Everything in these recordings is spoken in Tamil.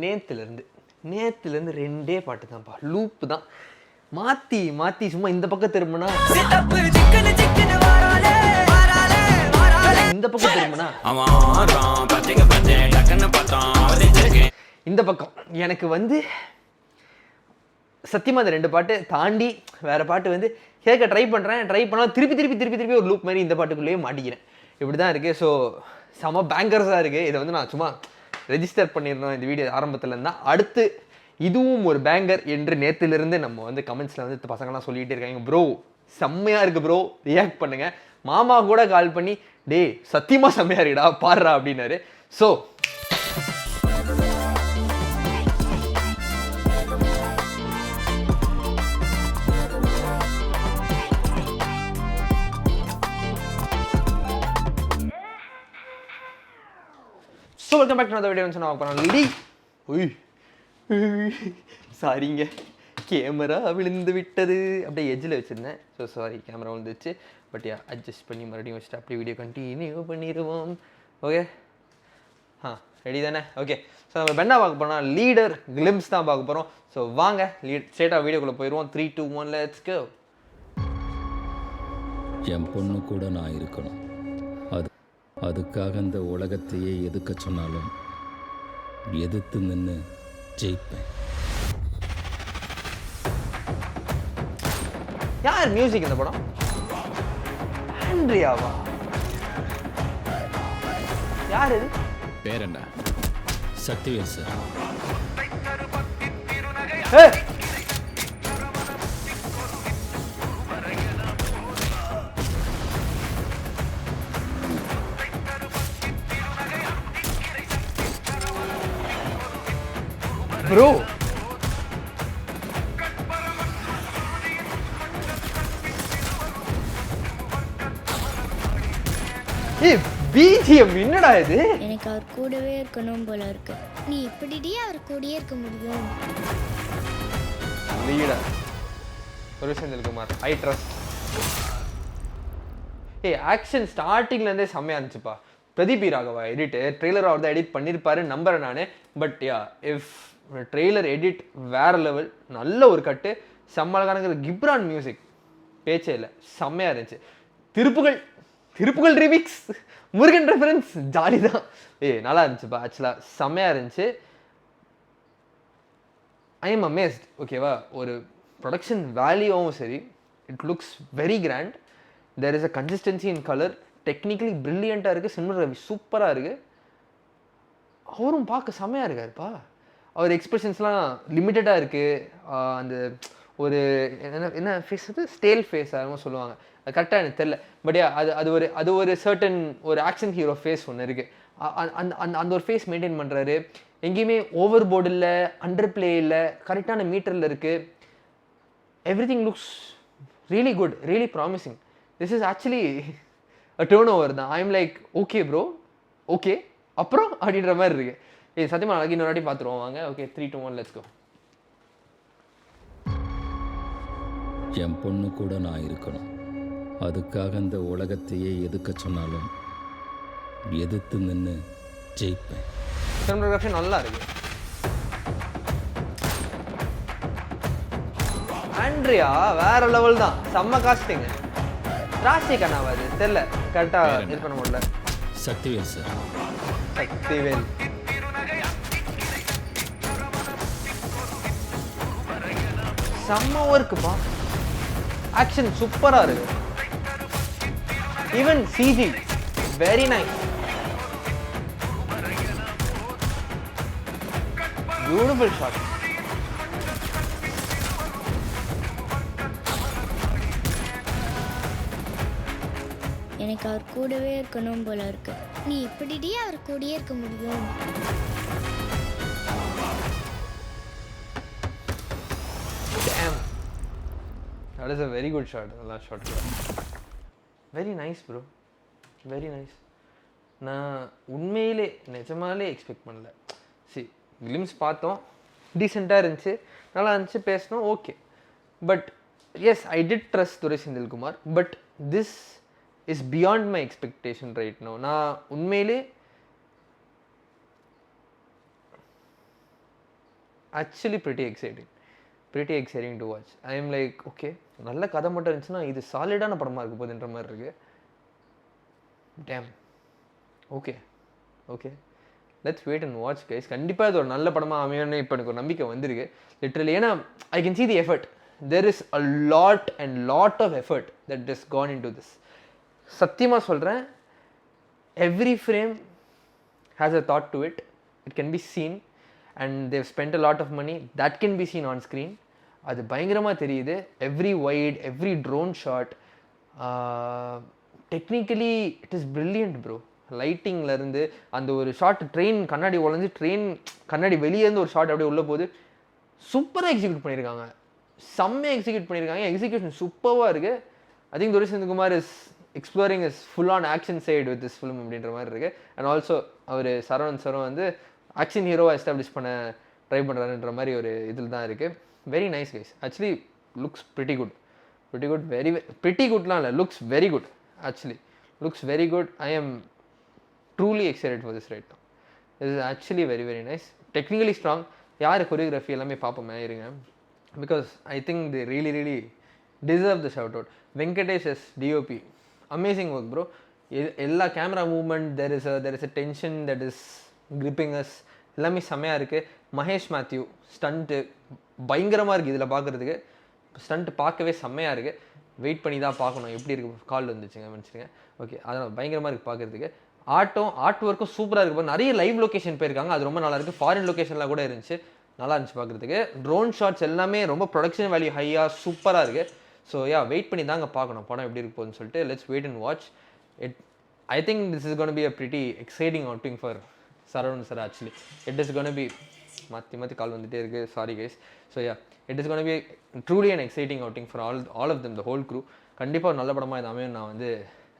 நேற்றுலேருந்து ரெண்டே பாட்டு தான்ப்பா, லூப்பு தான். மாற்றி மாற்றி சும்மா இந்த பக்கம் திரும்பினா இந்த பக்கம் திரும்பினா இந்த பக்கம். எனக்கு வந்து சத்தியமாக இந்த ரெண்டு பாட்டு தாண்டி வேறு பாட்டு வந்து கேட்க ட்ரை பண்ணால் திருப்பி ஒரு லூப் மாதிரி இந்த பாட்டுக்குள்ளேயே மாட்டிக்கிறேன். இப்படி தான் இருக்குது. ஸோ செம பேங்கர்ஸாக இருக்குது. இதை வந்து நான் சும்மா ரெஜிஸ்டர் பண்ணியிருந்தோம் இந்த வீடியோ ஆரம்பத்தில் இருந்தால். அடுத்து இதுவும் ஒரு பேங்கர் என்று நேற்றுலேருந்து நம்ம வந்து கமெண்ட்ஸில் வந்து பசங்கள்லாம் சொல்லிகிட்டே இருக்காங்க, ப்ரோ செம்மையாக இருக்குது ப்ரோ, ரியாக்ட் பண்ணுங்கள். மாமா கூட கால் பண்ணி டே சத்தியமாக செம்மையாக இருக்குடா பாடுறா அப்படின்னாரு. So welcome back to another video. நான் பண்ணலாம் சாரிங்க, கேமரா விழுந்து விட்டது. அப்படியே எஜ்ஜில் வச்சுருந்தேன். ஸோ சாரி, கேமரா விழுந்துச்சு. பட் அட்ஜஸ்ட் பண்ணி மறுபடியும் வச்சுட்டு அப்படியே வீடியோ கண்டினியூ பண்ணிடுவோம். ஓகே, ரெடி தானே? ஓகே, ஸோ நம்ம என்ன பார்க்க போனால் லீடர் கிளிம்ஸ் தான் பார்க்க போகிறோம். ஸோ வாங்க ஸ்ட்ரெயிட்டாக வீடியோக்குள்ளே போயிடுவோம். 3, 2, 1 லெட்ஸ் கோ. என் பொண்ணு கூட நான் இருக்கணும். அதுக்காக இந்த உலகத்தையே எதுக்க சொன்னாலும் எதிர்த்து நின்று ஜெயிப்பேன். யார் மியூசிக் இந்த படம்? ஆண்ட்ரியாவா? யார் இது? பேர் என்ன? சக்திவேல் சார். ப்ரோ பிஜிஎம் என்னடா இது? எனக்கு அவர் கூடவே இருக்கணும் போல இருக்கு. நீ இப்படிடி அவர் கூடயே இருக்க முடியும். Leader Senthilkumar, I trust. Action ஸ்டார்டிங்ல இருந்தே செம்மையா இருந்துச்சுப்பா. பிரதீப் ராகவா எடிட் ட்ரெய்லர் அவர் தான் எடிட் பண்ணியிருப்பாரு நம்புறேன் நான். பட் இஃப் ட்ரெய்லர் எடிட் வேற லெவல், நல்ல ஒரு கட்டு, செம்மழகானங்கிற கிப்ரான் மியூசிக் பேச்சே இல்லை, செம்மையாக இருந்துச்சு. திருப்புகள் ரிமிக்ஸ், முருகன் ரெஃபரன்ஸ், ஜாலி தான். நல்லா இருந்துச்சுப்பா, ஆக்சுவலாக செம்மையாக இருந்துச்சு. I am amazed. ஓகேவா, ஒரு ப்ரொடக்ஷன் வேல்யூவும் சரி, it looks very grand. There is a consistency in colour, technically ப்ரில்லியண்ட்டாக இருக்குது. சிம்ரன் ரவி சூப்பராக இருக்குது. அவரும் பார்க்க செம்மையாக இருக்காருப்பா. அவர் எக்ஸ்பிரஷன்ஸ்லாம் லிமிட்டடாக இருக்குது. அந்த ஒரு என்ன ஃபேஸ், அது ஸ்டேல் ஃபேஸ் ஆகும் சொல்லுவாங்க, அது கரெக்டாக எனக்கு தெரில. பட் அது ஒரு சர்டன் ஒரு ஆக்ஷன் ஹீரோ ஃபேஸ் ஒன்று இருக்குது. அந்த ஒரு ஃபேஸ் மெயின்டைன் பண்ணுறாரு. எங்கேயுமே ஓவர் போர்டு இல்லை, அண்டர் பிளே இல்லை, கரெக்டான மீட்டரில் இருக்குது. Everything looks really good, really promising. This is actually turn over தான். I am like okay bro, okay அப்புறம் அப்படின்ற மாதிரி இருக்குது. சத்தியமாக நாளைக்கு இன்னொரு வாட்டி பார்த்துருவோம் வாங்க. Okay, 3, 2, 1 let's go. என் பொண்ணு கூட நான் இருக்கணும். அதுக்காக இந்த உலகத்தையே எதுக்க சொன்னாலும் எதிர்த்து நின்று ஜெயிப்பேன். சினிமாட்டோகிராஃபி நல்லா இருக்கு. ஆண்ட்ரியா வேற லெவல் தான், செம்ம காஸ்டிங். ராசி கண்ணாவாது தெரியல, கரெக்டாக இது பண்ண முடியல. சக்திவேல் சார். சக்திவேல் செம்ம ஒர்க்குப்பா. ஆக்ஷன் சூப்பராக இருக்கு. Even CG very nice, beautiful shot. எனக்கு அவர் கூடவே இருக்கணும் போல இருக்கு. நீ இப்படிடி அவர் கூடயே இருக்க முடியும். Damn, that is a very good shot. நல்லா shot, very nice bro, very nice. நான் உண்மையிலே நிஜமாலே எக்ஸ்பெக்ட் பண்ணல. சரி, கிளிம்ஸ் பார்த்தோம், டீசெண்டாக இருந்துச்சு, நல்லா இருந்துச்சு, பேசணும், okay. But yes, I did trust Durai Senthilkumar. But this is beyond my expectation right no. நான் உண்மையிலே actually pretty exciting to watch. I am like okay, நல்ல கதை மட்டும் இருந்துச்சுன்னா இது சாலிடான படமாக இருக்க போகுதுன்ற மாதிரி இருக்கு. Damn okay let's wait and watch guys. கண்டிப்பாக இது ஒரு நல்ல படமாக அமையும்னு இப்போ எனக்கு ஒரு நம்பிக்கை வந்திருக்கு லிட்ரலி. ஏன்னா I can see the effort. there is a lot of effort that has gone into this. சத்தியமாக சொல்கிறேன், every frame has a thought to it. It can be seen and they've spent a lot of money that can be seen on screen. அது பயங்கரமாக தெரியுது. Every wide, every drone shot, technically it is brilliant bro. லைட்டிங்லேருந்து அந்த ஒரு ஷாட், ட்ரெயின் கண்ணாடி உடஞ்சி ட்ரெயின் கண்ணாடி வெளியேருந்து ஒரு ஷாட் அப்படியே உள்ளே போகுது. சூப்பராக எக்ஸிக்யூட் பண்ணியிருக்காங்க, செம்மையாக எக்ஸிக்யூட் பண்ணியிருக்காங்க. எக்ஸிக்யூஷன் சூப்பராக இருக்குது. I think Durai Senthilkumar is exploring is full on action side with this film அப்படின்ற மாதிரி இருக்குது. அண்ட் ஆல்சோ அவர் சரவணன் சாரும் வந்து ஆக்ஷன் ஹீரோவாக எஸ்டாப்ளிஷ் பண்ண ட்ரை பண்ணுறாருன்ற மாதிரி ஒரு இதில் தான் இருக்குது. Very nice guys. Actually looks pretty good, very pretty goodலாம் இல்லை, looks very good. Actually looks very good. I am truly excited for this right now. This is actually very nice. Technically strong. யார் கொரியோகிராஃபி எல்லாமே பார்ப்போமே இருங்க, because I think they really deserve the shout out. Venkatesh as DOP, amazing work bro. எல்லா camera movement, there is a tension that is gripping us, எல்லாமே செம்மையாக இருக்குது. மகேஷ் மேத்யூ ஸ்டண்ட்டு பயங்கரமாக இருக்குது இதில் பார்க்குறதுக்கு. ஸ்டண்ட்டு பார்க்கவே செம்மையாக இருக்குது. வெயிட் பண்ணி தான் பார்க்கணும் எப்படி இருக்குது. கால் வந்துச்சுங்க மன்னிச்சிருங்க. ஓகே, அதனால் பயங்கரமாக இருக்குது பார்க்குறதுக்கு. ஆர்ட் ஒர்க்கும் சூப்பராக இருக்குது. நிறைய லைவ் லொக்கேஷன் போயிருக்காங்க, அது ரொம்ப நல்லா இருக்குது. ஃபாரின் லொக்கேஷன்லாம் கூட இருந்துச்சு, நல்லா இருந்துச்சு பார்க்குறதுக்கு. ட்ரோன் ஷாட்ஸ் எல்லாமே ரொம்ப ப்ரொடக்ஷன் வேல்யூ ஹையாக சூப்பராக இருக்குது. ஸோ வெயிட் பண்ணி தாங்க பார்க்கணும் படம் எப்படி இருக்கு போகுதுன்னு சொல்லிட்டு. Let's wait and watch it. I think this is gonna be a pretty exciting outing for Saravan sir actually. It is going to be மாற்றி கால் வந்துட்டே இருக்குது, sorry guys. So it is going to be truly an exciting outing for all of them, the whole crew. கண்டிப்பாக ஒரு நல்ல படமாக இது அமையும் நான் வந்து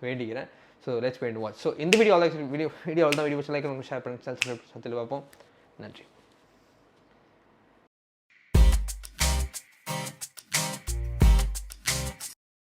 வேண்டிக்கிறேன். So let's wait and watch. So இந்த வீடியோ வீடியோ தான் வீடியோ லைக் ஷேர் பண்ணி சப்ஸ்கிரைப் பார்ப்போம். நன்றி.